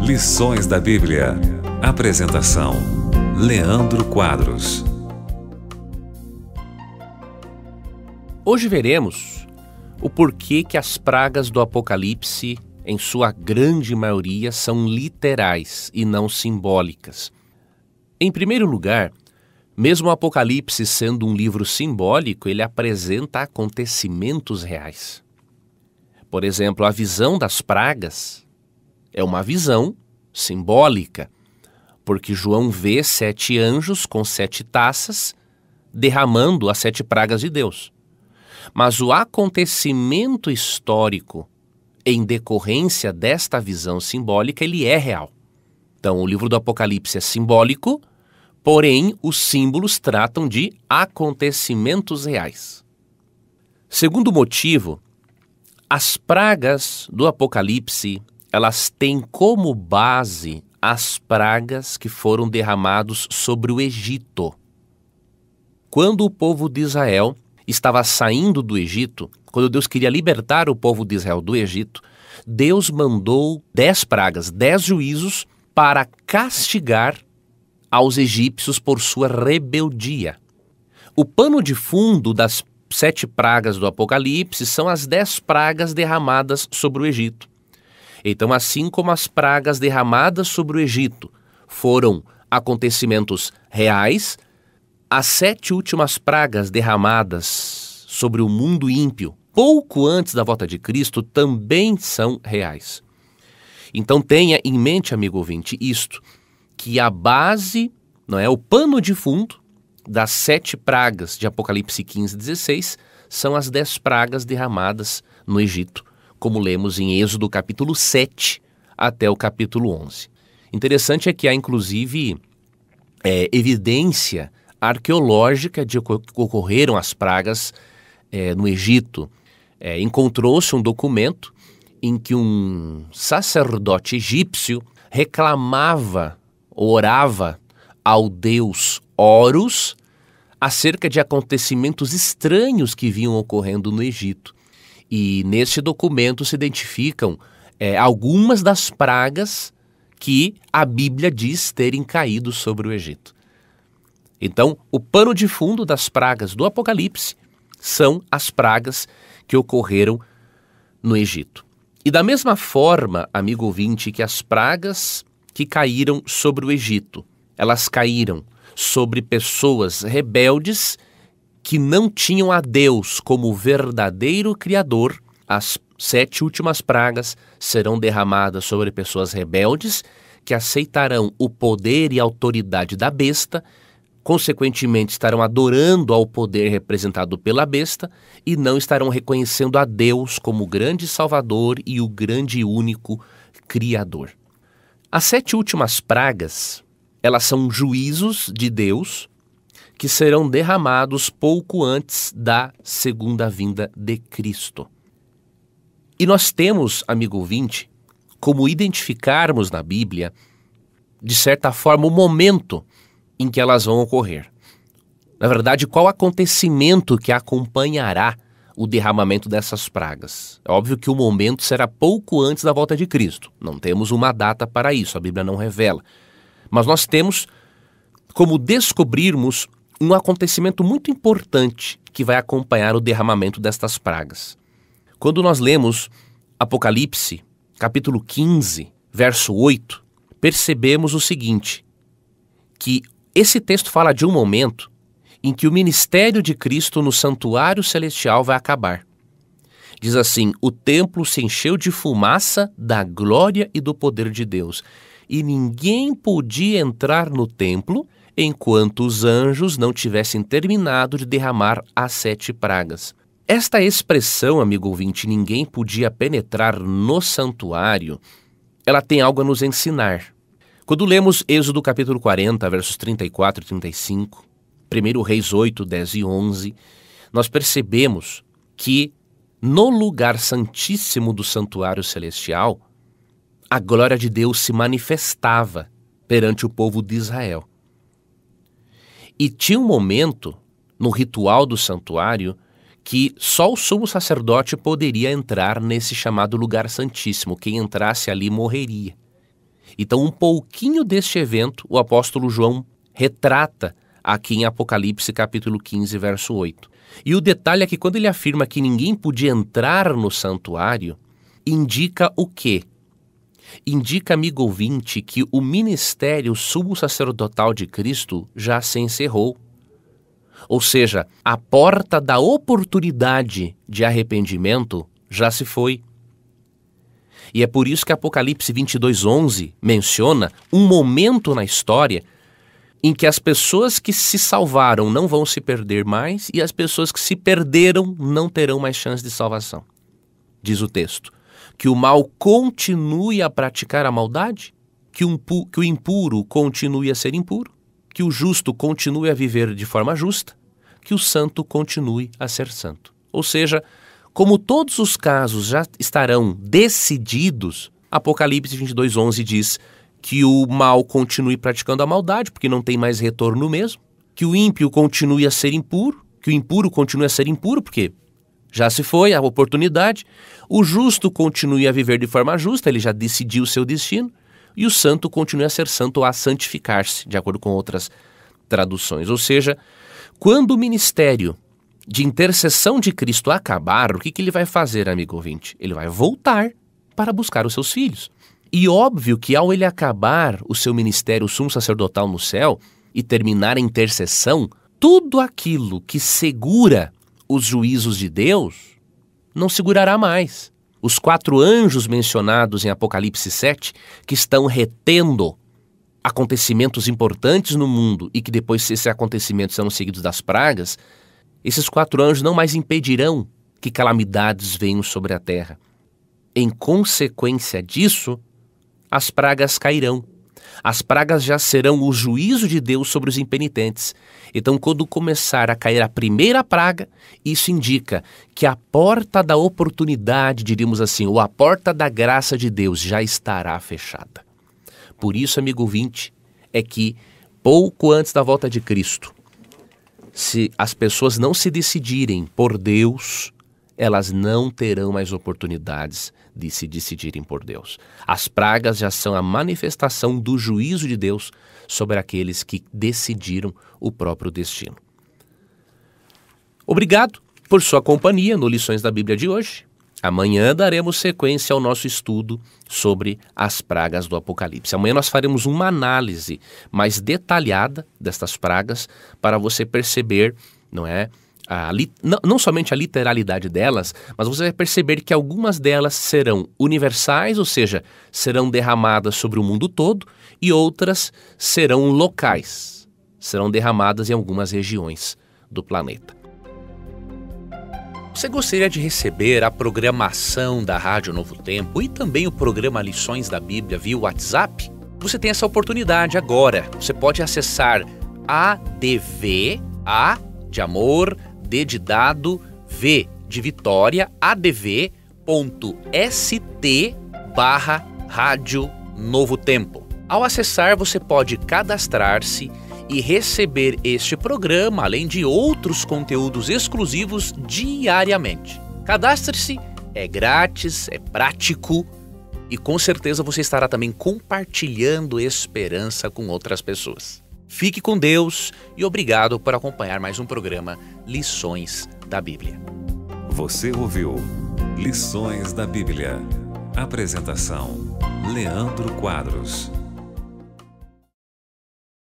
Lições da Bíblia. Apresentação: Leandro Quadros. Hoje veremos o porquê que as pragas do Apocalipse, em sua grande maioria, são literais e não simbólicas. Em primeiro lugar, mesmo o Apocalipse sendo um livro simbólico, ele apresenta acontecimentos reais. Por exemplo, a visão das pragas é uma visão simbólica, porque João vê 7 anjos com 7 taças derramando as 7 pragas de Deus. Mas o acontecimento histórico em decorrência desta visão simbólica, ele é real. Então, o livro do Apocalipse é simbólico, porém, os símbolos tratam de acontecimentos reais. Segundo motivo, as pragas do Apocalipse, elas têm como base as pragas que foram derramadas sobre o Egito. Quando o povo de Israel estava saindo do Egito, quando Deus queria libertar o povo de Israel do Egito, Deus mandou 10 pragas, 10 juízos para castigar aos egípcios por sua rebeldia. O pano de fundo das 7 pragas do Apocalipse são as 10 pragas derramadas sobre o Egito. Então, assim como as pragas derramadas sobre o Egito foram acontecimentos reais, as 7 últimas pragas derramadas sobre o mundo ímpio, pouco antes da volta de Cristo, também são reais. Então tenha em mente, amigo ouvinte, isto, que a base, não é, o pano de fundo das 7 pragas de Apocalipse 15 e 16 são as 10 pragas derramadas no Egito, como lemos em Êxodo capítulo 7 até o capítulo 11. Interessante é que há inclusive evidência arqueológica de que ocorreram as pragas no Egito. Encontrou-se um documento em que um sacerdote egípcio reclamava, orava ao deus Horus acerca de acontecimentos estranhos que vinham ocorrendo no Egito. E neste documento se identificam algumas das pragas que a Bíblia diz terem caído sobre o Egito. Então, o pano de fundo das pragas do Apocalipse são as pragas que ocorreram no Egito. E da mesma forma, amigo ouvinte, que as pragas que caíram sobre o Egito, elas caíram sobre pessoas rebeldes que não tinham a Deus como verdadeiro Criador. As 7 últimas pragas serão derramadas sobre pessoas rebeldes que aceitarão o poder e a autoridade da besta, consequentemente estarão adorando ao poder representado pela besta e não estarão reconhecendo a Deus como o grande Salvador e o grande e único Criador. As 7 últimas pragas, elas são juízos de Deus que serão derramados pouco antes da segunda vinda de Cristo. E nós temos, amigo ouvinte, como identificarmos na Bíblia, de certa forma, o momento em que elas vão ocorrer. Na verdade, qual acontecimento que acompanhará o derramamento dessas pragas? É óbvio que o momento será pouco antes da volta de Cristo. Não temos uma data para isso, a Bíblia não revela. Mas nós temos como descobrirmos um acontecimento muito importante que vai acompanhar o derramamento destas pragas. Quando nós lemos Apocalipse, capítulo 15, verso 8, percebemos o seguinte, que esse texto fala de um momento em que o ministério de Cristo no santuário celestial vai acabar. Diz assim: o templo se encheu de fumaça da glória e do poder de Deus, e ninguém podia entrar no templo enquanto os anjos não tivessem terminado de derramar as 7 pragas. Esta expressão, amigo ouvinte, ninguém podia penetrar no santuário, ela tem algo a nos ensinar. Quando lemos Êxodo capítulo 40, versos 34 e 35, 1 Reis 8, 10 e 11, nós percebemos que no lugar santíssimo do santuário celestial, a glória de Deus se manifestava perante o povo de Israel. E tinha um momento no ritual do santuário que só o sumo sacerdote poderia entrar nesse chamado lugar santíssimo. Quem entrasse ali morreria. Então, um pouquinho deste evento, o apóstolo João retrata aqui em Apocalipse capítulo 15, verso 8. E o detalhe é que quando ele afirma que ninguém podia entrar no santuário, indica o quê? Indica, amigo ouvinte, que o ministério sumo sacerdotal de Cristo já se encerrou. Ou seja, a porta da oportunidade de arrependimento já se foi. E é por isso que Apocalipse 22:11 menciona um momento na história em que as pessoas que se salvaram não vão se perder mais e as pessoas que se perderam não terão mais chance de salvação. Diz o texto, que o mal continue a praticar a maldade, que o impuro continue a ser impuro, que o justo continue a viver de forma justa, que o santo continue a ser santo. Ou seja, como todos os casos já estarão decididos, Apocalipse 22:11 diz que o mal continue praticando a maldade, porque não tem mais retorno mesmo, que o ímpio continue a ser impuro, que o impuro continue a ser impuro, porque já se foi a oportunidade, o justo continue a viver de forma justa, ele já decidiu o seu destino, e o santo continue a ser santo ou a santificar-se, de acordo com outras traduções. Ou seja, quando o ministério de intercessão de Cristo acabar, o que ele vai fazer, amigo ouvinte? Ele vai voltar para buscar os seus filhos. E óbvio que ao ele acabar o seu ministério sumo sacerdotal no céu e terminar a intercessão, tudo aquilo que segura os juízos de Deus não segurará mais. Os 4 anjos mencionados em Apocalipse 7, que estão retendo acontecimentos importantes no mundo e que depois esses acontecimentos serão seguidos das pragas, esses 4 anjos não mais impedirão que calamidades venham sobre a terra. Em consequência disso, as pragas cairão. As pragas já serão o juízo de Deus sobre os impenitentes. Então, quando começar a cair a primeira praga, isso indica que a porta da oportunidade, diríamos assim, ou a porta da graça de Deus já estará fechada. Por isso, amigo ouvinte, é que pouco antes da volta de Cristo, se as pessoas não se decidirem por Deus, elas não terão mais oportunidades de se decidirem por Deus. As pragas já são a manifestação do juízo de Deus sobre aqueles que decidiram o próprio destino. Obrigado por sua companhia no Lições da Bíblia de hoje. Amanhã daremos sequência ao nosso estudo sobre as pragas do Apocalipse. Amanhã nós faremos uma análise mais detalhada destas pragas para você perceber, não somente a literalidade delas, mas você vai perceber que algumas delas serão universais, ou seja, serão derramadas sobre o mundo todo, e outras serão locais, serão derramadas em algumas regiões do planeta. Você gostaria de receber a programação da Rádio Novo Tempo e também o programa Lições da Bíblia via WhatsApp? Você tem essa oportunidade agora. Você pode acessar ADV, A de amor, D de dado, V de Vitória, adv.st/Rádio Novo Tempo. Ao acessar, você pode cadastrar-se e receber este programa, além de outros conteúdos exclusivos diariamente. Cadastre-se, é grátis, é prático e com certeza você estará também compartilhando esperança com outras pessoas. Fique com Deus e obrigado por acompanhar mais um programa Lições da Bíblia. Você ouviu Lições da Bíblia. Apresentação: Leandro Quadros.